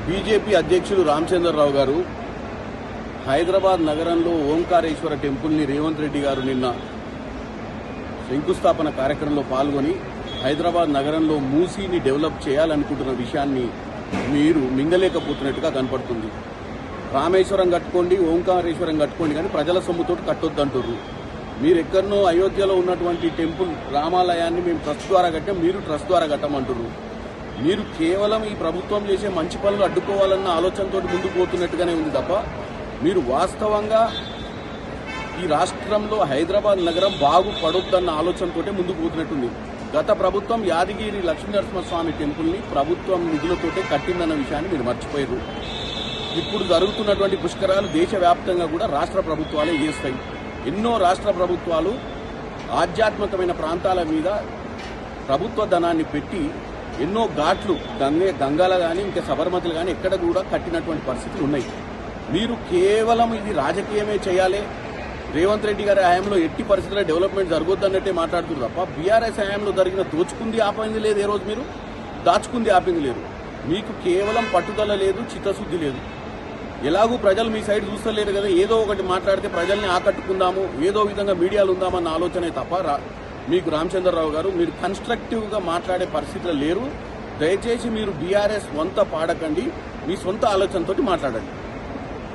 BJP అధ్యక్షుడు రామచంద్రరావు గారు హైదరాబాద్ నగరంలో ఓంకారేశ్వర టెంపుల్ని రేవంత్ రెడ్డి గారు నిన్న శంకుస్థాపన కార్యక్రమంలో పాల్గొని హైదరాబాద్ నగరంలో మూసీని డెవలప్ చేయాలనుకుంటున్న విషయాన్ని మీరు మింగలేకపోతున్నట్టుగా కనపడుతుంది. రామేశ్వరం కట్టుకోండి, ఓంకారేశ్వరం కట్టుకోండి, కానీ ప్రజల సొమ్ముతోటి కట్టొద్దంటుర్రు. మీరు ఎక్కడనో అయోధ్యలో ఉన్నటువంటి టెంపుల్ రామాలయాన్ని మేము ట్రస్ట్ ద్వారా కట్టాం, మీరు ట్రస్ట్ ద్వారా కట్టమంటుర్రు. మీరు కేవలం ఈ ప్రభుత్వం చేసే మంచి పనులు అడ్డుకోవాలన్న ఆలోచనతో ముందుకు పోతున్నట్టుగానే ఉంది తప్ప మీరు వాస్తవంగా ఈ రాష్ట్రంలో హైదరాబాద్ నగరం బాగుపడొద్దన్న ఆలోచనతోటే ముందుకు పోతున్నట్టుంది. గత ప్రభుత్వం యాదగిరి లక్ష్మీనరసింహస్వామి టెంపుల్ని ప్రభుత్వం నిధులతోటే కట్టిందన్న విషయాన్ని మీరు మర్చిపోయారు. ఇప్పుడు జరుగుతున్నటువంటి పుష్కరాలు దేశవ్యాప్తంగా కూడా రాష్ట్ర ప్రభుత్వాలే చేస్తాయి. ఎన్నో రాష్ట్ర ప్రభుత్వాలు ఆధ్యాత్మికమైన ప్రాంతాల మీద ప్రభుత్వ ధనాన్ని పెట్టి ఎన్నో ఘాట్లు గంగాల కానీ ఇంకా సబర్మతులు కానీ ఎక్కడ కూడా కట్టినటువంటి పరిస్థితులు ఉన్నాయి. మీరు కేవలం ఇది రాజకీయమే చేయాలి, రేవంత్ రెడ్డి గారి హయాంలో ఎట్టి పరిస్థితుల్లో డెవలప్మెంట్ జరగొద్దన్నట్టే మాట్లాడుతున్నారు తప్ప బీఆర్ఎస్ హయాంలో జరిగిన దోచుకుంది ఆపింది లేదు, ఏ రోజు మీరు దాచుకుంది ఆపింది లేదు. మీకు కేవలం పట్టుదల లేదు, చిత్తశుద్ధి లేదు. ఎలాగూ ప్రజలు మీ సైడ్ చూస్తలేరు కదా, ఏదో ఒకటి మాట్లాడితే ప్రజల్ని ఆకట్టుకుందాము, ఏదో విధంగా మీడియాలు ఉందామన్న ఆలోచనే తప్ప మీకు రామచంద్రరావు గారు మీరు కన్స్ట్రక్టివ్గా మాట్లాడే పరిస్థితులు లేరు. దయచేసి మీరు బీఆర్ఎస్ వంత పాడకండి, మీ సొంత ఆలోచనతోటి మాట్లాడండి.